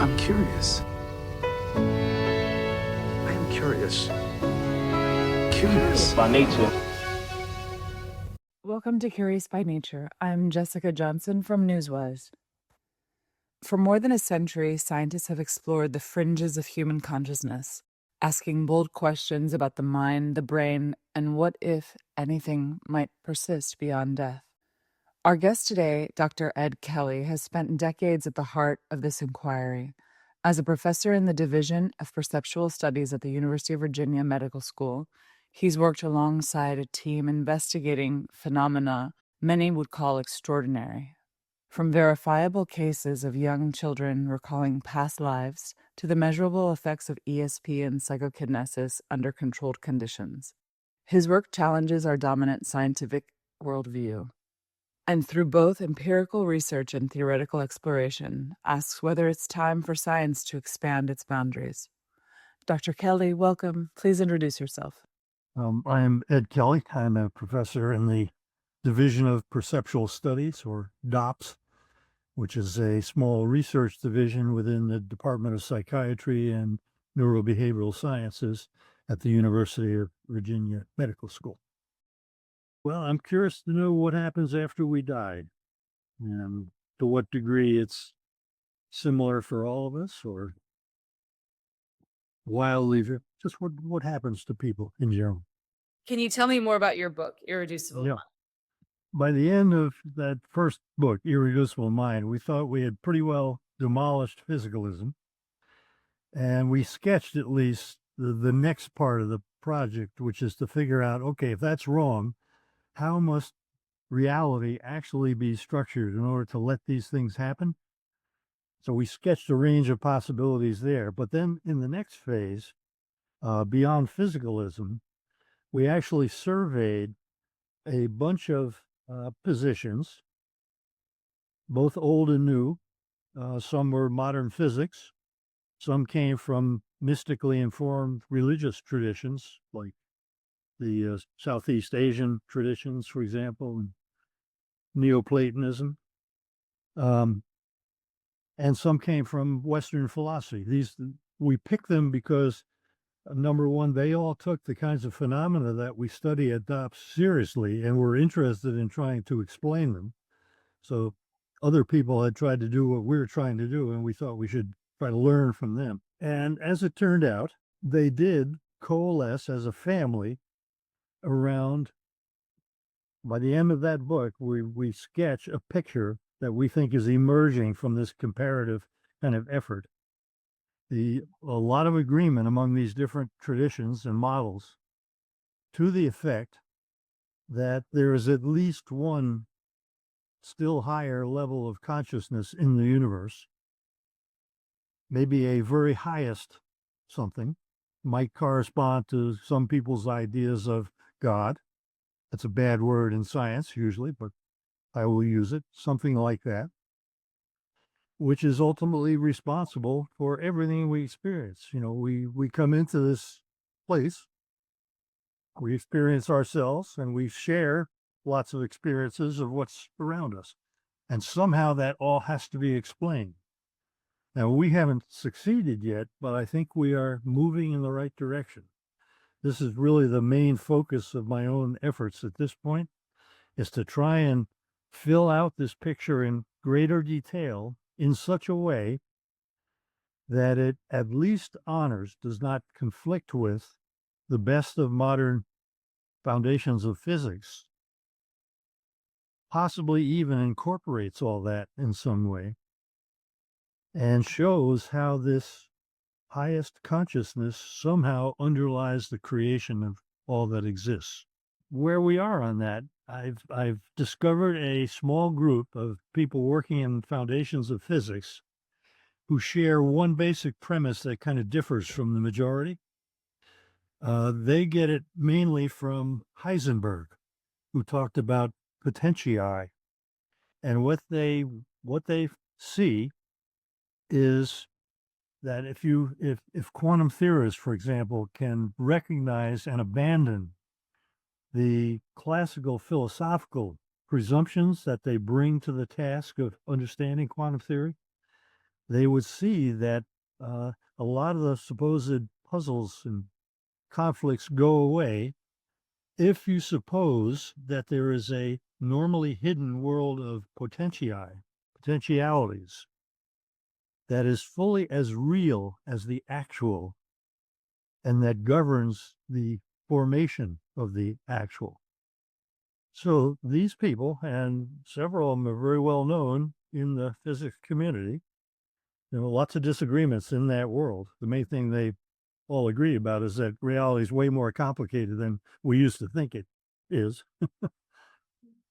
I'm curious. I am curious. Curious. By nature. Welcome to Curious by Nature. I'm Jessica Johnson from Newswise. For more than a century, scientists have explored the fringes of human consciousness, asking bold questions about the mind, the brain, and what if anything might persist beyond death. Our guest today, Dr. Ed Kelly, has spent decades at the heart of this inquiry. As a professor in the Division of Perceptual Studies at the University of Virginia Medical School, he's worked alongside a team investigating phenomena many would call extraordinary. From verifiable cases of young children recalling past lives to the measurable effects of ESP and psychokinesis under controlled conditions. His work challenges our dominant scientific worldview, and through both empirical research and theoretical exploration, asks whether it's time for science to expand its boundaries. Dr. Kelly, welcome. Please introduce yourself. I'm Ed Kelly. I'm a professor in the Division of Perceptual Studies, or DOPS, which is a small research division within the Department of Psychiatry and Neurobehavioral Sciences at the University of Virginia Medical School. Well, I'm curious to know what happens after we die, and to what degree it's similar for all of us, or wildly, just what happens to people in general. Can you tell me more about your book, Irreducible? Yeah. By the end of that first book, Irreducible Mind, we thought we had pretty well demolished physicalism, and we sketched at least the next part of the project, which is to figure out, okay, if that's wrong, how must reality actually be structured in order to let these things happen? So we sketched a range of possibilities there. But then in the next phase, beyond physicalism, we actually surveyed a bunch of positions, both old and new. Some were modern physics. Some came from mystically informed religious traditions, like the Southeast Asian traditions, for example, and Neoplatonism. And some came from Western philosophy. We picked them because, number one, they all took the kinds of phenomena that we study at DOPS seriously and were interested in trying to explain them. So other people had tried to do what we were trying to do, and we thought we should try to learn from them. And as it turned out, they did coalesce as a family around, by the end of that book, we sketch a picture that we think is emerging from this comparative kind of effort. A lot of agreement among these different traditions and models to the effect that there is at least one still higher level of consciousness in the universe, maybe a very highest something, might correspond to some people's ideas of God. That's a bad word in science usually, but I will use it, something like that, which is ultimately responsible for everything we experience. You know, we come into this place, we experience ourselves, and we share lots of experiences of what's around us. And somehow that all has to be explained. Now, we haven't succeeded yet, but I think we are moving in the right direction. This is really the main focus of my own efforts at this point, is to try and fill out this picture in greater detail in such a way that it at least honors, does not conflict with, the best of modern foundations of physics, possibly even incorporates all that in some way, and shows how this highest consciousness somehow underlies the creation of all that exists. Where we are on that, I've discovered a small group of people working in foundations of physics who share one basic premise that kind of differs from the majority. They get it mainly from Heisenberg, who talked about potentiae, and what they see is that if quantum theorists, for example, can recognize and abandon the classical philosophical presumptions that they bring to the task of understanding quantum theory, they would see that a lot of the supposed puzzles and conflicts go away if you suppose that there is a normally hidden world of potentialities, that is fully as real as the actual and that governs the formation of the actual. So these people, and several of them are very well known in the physics community, lots of disagreements in that world. The main thing they all agree about is that reality is way more complicated than we used to think it is.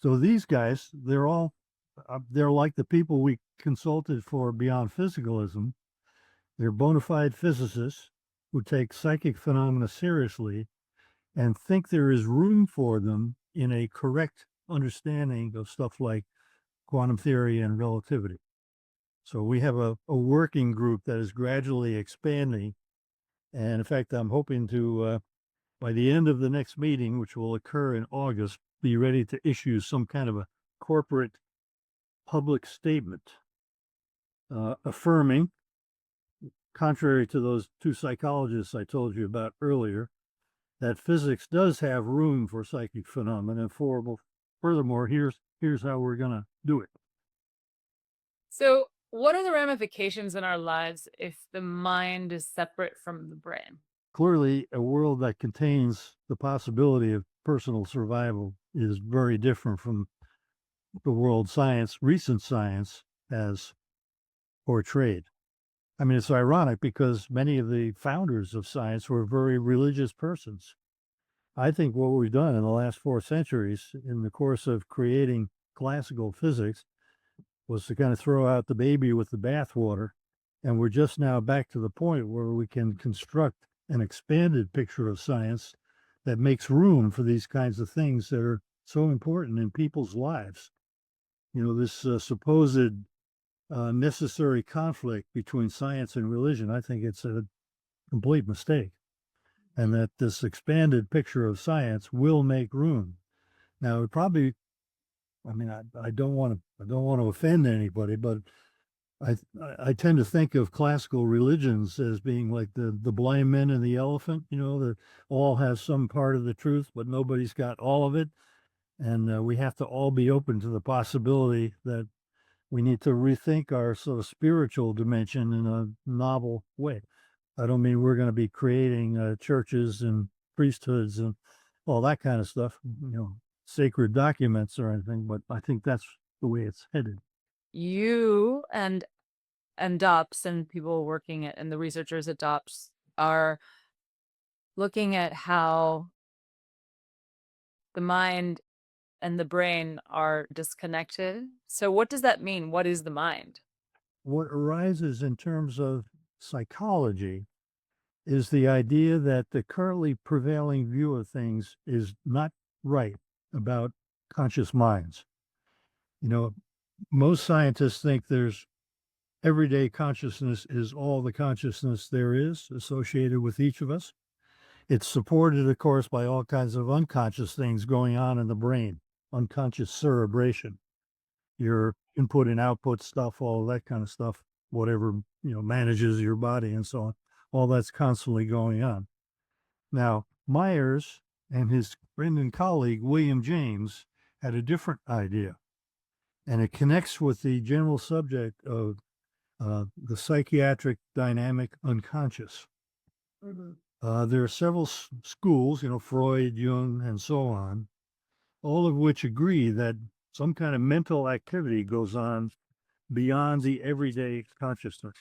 So these guys, they're like the people we consulted for Beyond Physicalism. They're bona fide physicists who take psychic phenomena seriously and think there is room for them in a correct understanding of stuff like quantum theory and relativity. So we have a working group that is gradually expanding. And in fact, I'm hoping to, by the end of the next meeting, which will occur in August, be ready to issue some kind of a corporate public statement affirming, contrary to those two psychologists I told you about earlier, that physics does have room for psychic phenomena. And furthermore, here's how we're going to do it. So, what are the ramifications in our lives if the mind is separate from the brain? Clearly, a world that contains the possibility of personal survival is very different from the world recent science has portrayed. I mean, it's ironic because many of the founders of science were very religious persons. I think what we've done in the last 4 centuries in the course of creating classical physics was to kind of throw out the baby with the bathwater. And we're just now back to the point where we can construct an expanded picture of science that makes room for these kinds of things that are so important in people's lives. This supposed necessary conflict between science and religion, I think it's a complete mistake. And that this expanded picture of science will make room. Now, it probably, I don't want to offend anybody, but I tend to think of classical religions as being like the blind men and the elephant, that all have some part of the truth, but nobody's got all of it. And we have to all be open to the possibility that we need to rethink our sort of spiritual dimension in a novel way. I don't mean we're going to be creating churches and priesthoods and all that kind of stuff, sacred documents or anything, but I think that's the way it's headed. You and DOPS and people working at and the researchers at DOPS are looking at how the mind and the brain are disconnected. So what does that mean? What is the mind? What arises in terms of psychology is the idea that the currently prevailing view of things is not right about conscious minds. Most scientists think there's everyday consciousness is all the consciousness there is associated with each of us. It's supported, of course, by all kinds of unconscious things going on in the brain, unconscious cerebration, your input and output stuff, all that kind of stuff, whatever, manages your body and so on. All that's constantly going on. Now, Myers and his friend and colleague, William James, had a different idea. And it connects with the general subject of the psychiatric dynamic unconscious. There are several schools, Freud, Jung, and so on, all of which agree that some kind of mental activity goes on beyond the everyday consciousness.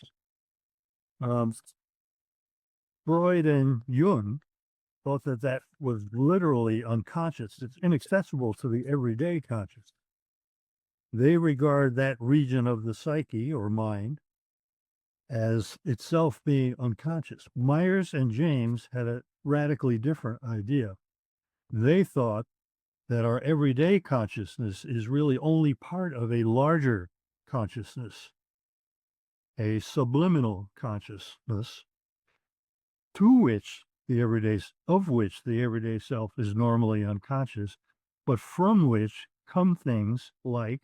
Freud and Jung thought that was literally unconscious. It's inaccessible to the everyday consciousness. They regard that region of the psyche or mind as itself being unconscious. Myers and James had a radically different idea. They thought that our everyday consciousness is really only part of a larger consciousness, a subliminal consciousness, of which the everyday self is normally unconscious, but from which come things like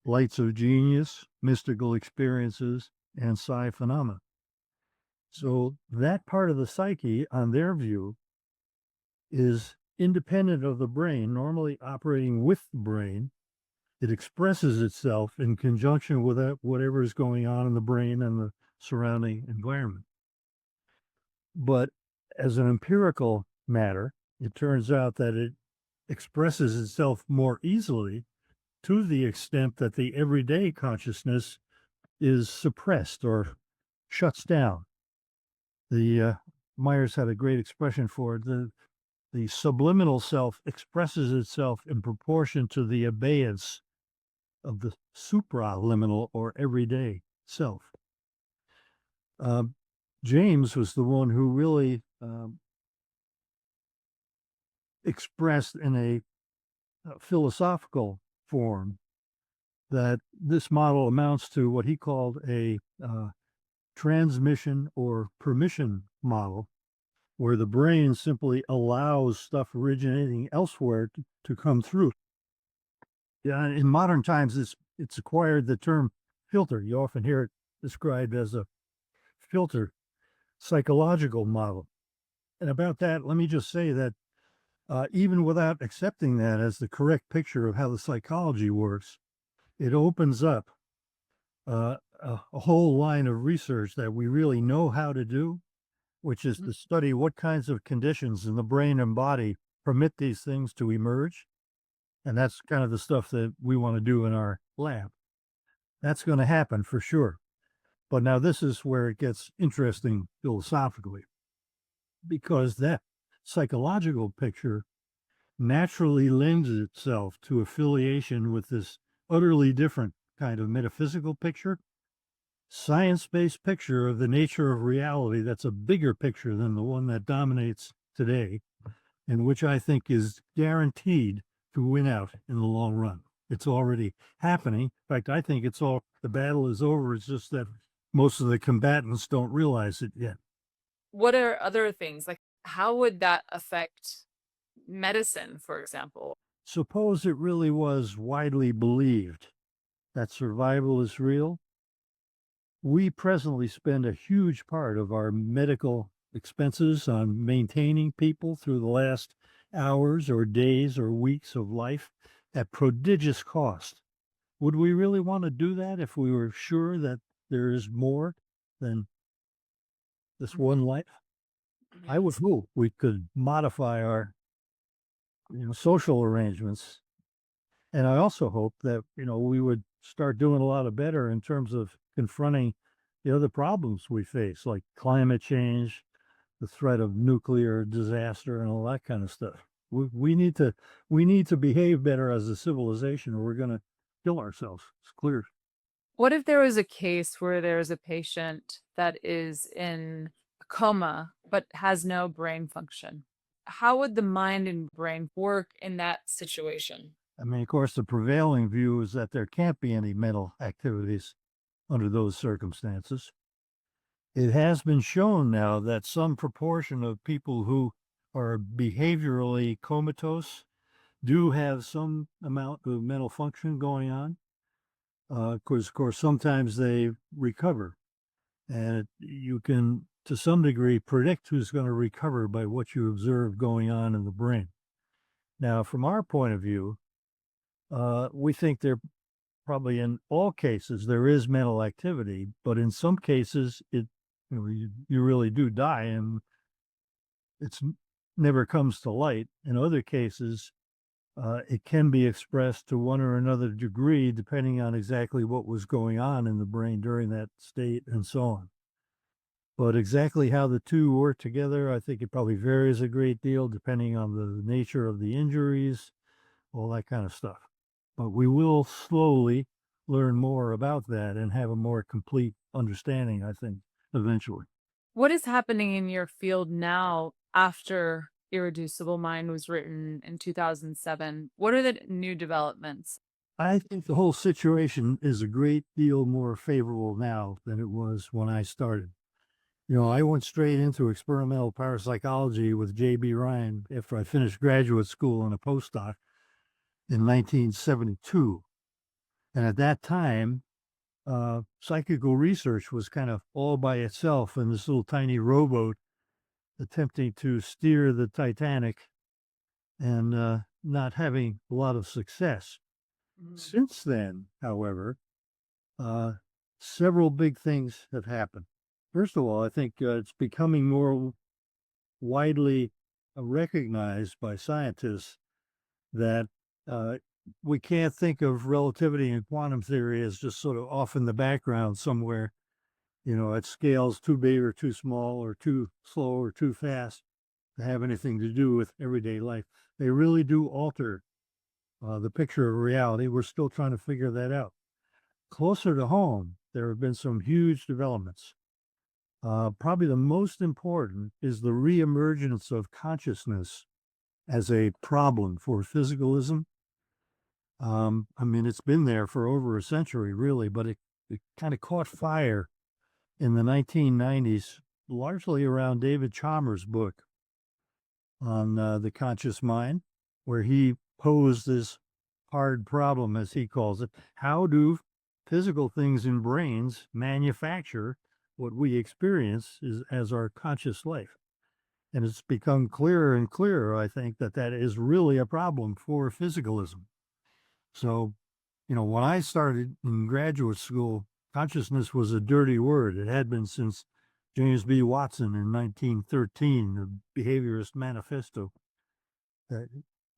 lights of genius, mystical experiences, and psi phenomena. So that part of the psyche, on their view, is independent of the brain, normally operating with the brain. It expresses itself in conjunction with whatever is going on in the brain and the surrounding environment. But as an empirical matter, it turns out that it expresses itself more easily to the extent that the everyday consciousness is suppressed or shuts down. The Myers had a great expression for it. The subliminal self expresses itself in proportion to the abeyance of the supraliminal or everyday self. James was the one who really expressed in a philosophical form that this model amounts to what he called a transmission or permission model, where the brain simply allows stuff originating elsewhere to come through. Yeah, in modern times, it's acquired the term filter. You often hear it described as a filter psychological model. And about that, let me just say that even without accepting that as the correct picture of how the psychology works, it opens up a whole line of research that we really know how to do, which is to study what kinds of conditions in the brain and body permit these things to emerge. And that's kind of the stuff that we want to do in our lab. That's going to happen for sure. But now this is where it gets interesting philosophically, because that psychological picture naturally lends itself to affiliation with this utterly different kind of metaphysical picture, science-based picture of the nature of reality that's a bigger picture than the one that dominates today, and which I think is guaranteed to win out in the long run. It's already happening. In fact, I think the battle is over. It's just that most of the combatants don't realize it yet. What are other things? Like, how would that affect medicine, for example? Suppose it really was widely believed that survival is real. We presently spend a huge part of our medical expenses on maintaining people through the last hours or days or weeks of life at prodigious cost. Would we really want to do that if we were sure that there is more than this one life? I would hope we could modify our social arrangements. And I also hope that, we would start doing a lot of better in terms of confronting the other problems we face, like climate change, the threat of nuclear disaster, and all that kind of stuff. We need to behave better as a civilization, or we're going to kill ourselves. It's clear. What if there was a case where there's a patient that is in a coma but has no brain function? How would the mind and brain work in that situation? I mean, of course, the prevailing view is that there can't be any mental activities under those circumstances. It has been shown now that some proportion of people who are behaviorally comatose do have some amount of mental function going on. Of course, sometimes they recover, and you can, to some degree, predict who's going to recover by what you observe going on in the brain. Now, from our point of view, we think there probably in all cases there is mental activity, but in some cases you really do die and it's never comes to light. In other cases, it can be expressed to one or another degree depending on exactly what was going on in the brain during that state and so on. But exactly how the two work together, I think it probably varies a great deal depending on the nature of the injuries, all that kind of stuff. But we will slowly learn more about that and have a more complete understanding, I think, eventually. What is happening in your field now after Irreducible Mind was written in 2007? What are the new developments? I think the whole situation is a great deal more favorable now than it was when I started. I went straight into experimental parapsychology with J.B. Ryan after I finished graduate school and a postdoc in 1972. And at that time, psychical research was kind of all by itself in this little tiny rowboat attempting to steer the Titanic and not having a lot of success. Since then, however, uh, several big things have happened. First of all, I think it's becoming more widely recognized by scientists that uh, we can't think of relativity and quantum theory as just sort of off in the background somewhere, at scales too big or too small or too slow or too fast to have anything to do with everyday life. They really do alter the picture of reality. We're still trying to figure that out. Closer to home, there have been some huge developments. Probably the most important is the reemergence of consciousness as a problem for physicalism. I mean, it's been there for over a century, really, but it kind of caught fire in the 1990s, largely around David Chalmers' book on the conscious mind, where he posed this hard problem, as he calls it. How do physical things in brains manufacture what we experience as our conscious life? And it's become clearer and clearer, I think, that that is really a problem for physicalism. So, when I started in graduate school, consciousness was a dirty word. It had been since James B. Watson in 1913, the Behaviorist Manifesto.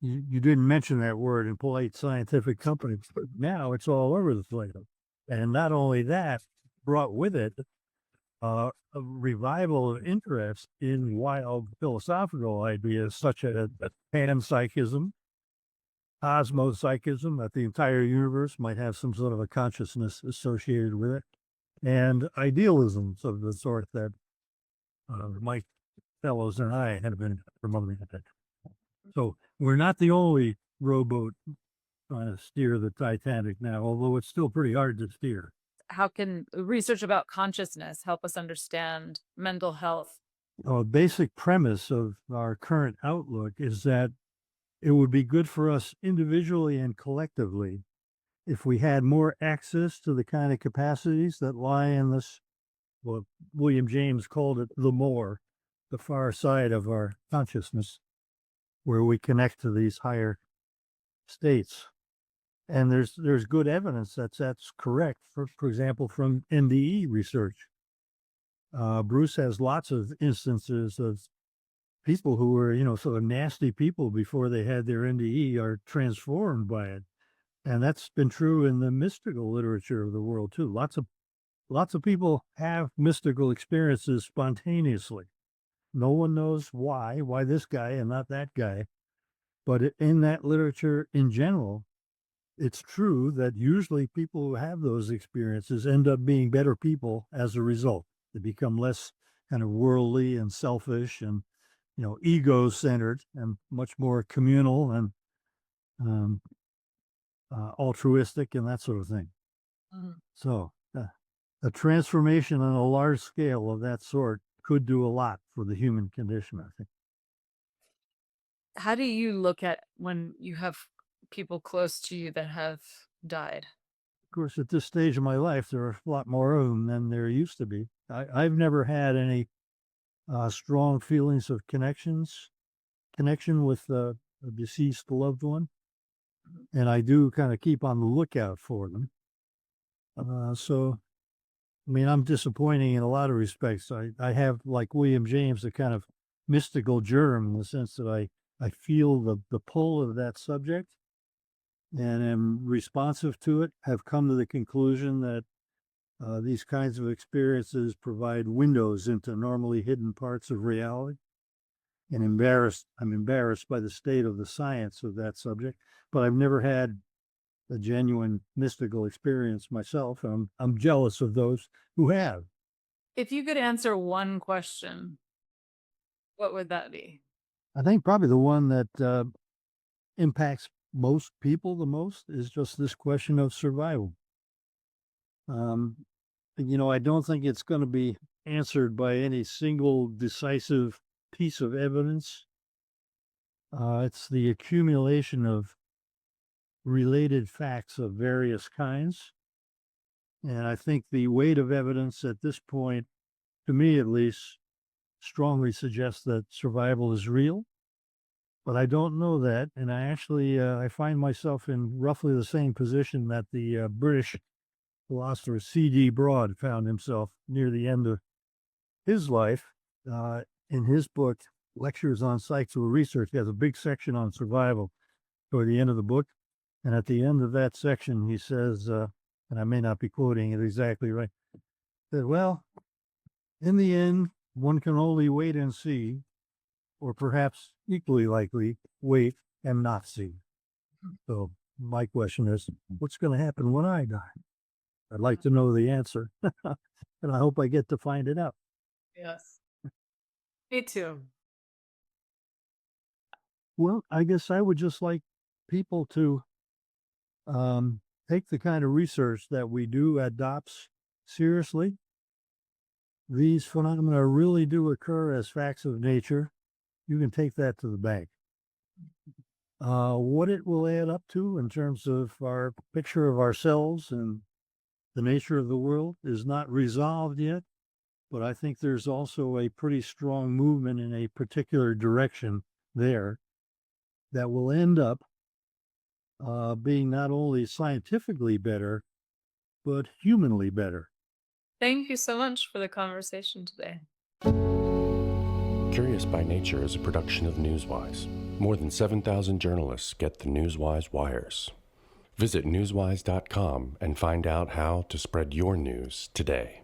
You didn't mention that word in polite scientific companies, but now it's all over the place. And not only that, brought with it a revival of interest in wild philosophical ideas such as panpsychism, cosmopsychism, that the entire universe might have some sort of a consciousness associated with it, and idealisms of the sort that Mike Fellows and I had been promoting at that. So we're not the only rowboat trying to steer the Titanic now, although it's still pretty hard to steer. How can research about consciousness help us understand mental health? A basic premise of our current outlook is that it would be good for us individually and collectively if we had more access to the kind of capacities that lie in this, what William James called it, the more, the far side of our consciousness, where we connect to these higher states. And there's good evidence that that's correct. For example, from NDE research, Bruce has lots of instances of people who were, sort of nasty people before they had their NDE are transformed by it. And that's been true in the mystical literature of the world too. Lots of people have mystical experiences spontaneously. No one knows why this guy and not that guy. But in that literature in general, it's true that usually people who have those experiences end up being better people as a result. They become less kind of worldly and selfish and, ego-centered and much more communal and um, altruistic and that sort of thing. So a transformation on a large scale of that sort could do a lot for the human condition, I think. How do you look at when you have people close to you that have died? Of course, at this stage of my life, there are a lot more of them than there used to be. I've never had any strong feelings of connection with a deceased loved one, and I do kind of keep on the lookout for them. So, I mean, I'm disappointing in a lot of respects. I have, like William James, a kind of mystical germ in the sense that I feel the pull of that subject and am responsive to it, have come to the conclusion that these kinds of experiences provide windows into normally hidden parts of reality. And I'm embarrassed by the state of the science of that subject, but I've never had a genuine mystical experience myself. I'm jealous of those who have. If you could answer one question, what would that be? I think probably the one that impacts most people the most is just this question of survival. I don't think it's going to be answered by any single decisive piece of evidence. It's the accumulation of related facts of various kinds And I think the weight of evidence at this point, to me at least, strongly suggests that survival is real. But I don't know that, and I actually I find myself in roughly the same position that the British philosopher C.G. Broad found himself near the end of his life. In his book, Lectures on Psychical Research, he has a big section on survival toward the end of the book. And at the end of that section, he says, and I may not be quoting it exactly right, that, well, in the end, one can only wait and see, or perhaps equally likely, wait and not see. So my question is, what's going to happen when I die? I'd like to know the answer, and I hope I get to find it out. Yes. Me too. Well, I guess I would just like people to take the kind of research that we do at DOPS seriously. These phenomena really do occur as facts of nature. You can take that to the bank. What it will add up to in terms of our picture of ourselves and the nature of the world is not resolved yet, but I think there's also a pretty strong movement in a particular direction there that will end up being not only scientifically better, but humanly better. Thank you so much for the conversation today. Curious by Nature is a production of Newswise. More than 7,000 journalists get the Newswise wires. Visit newswise.com and find out how to spread your news today.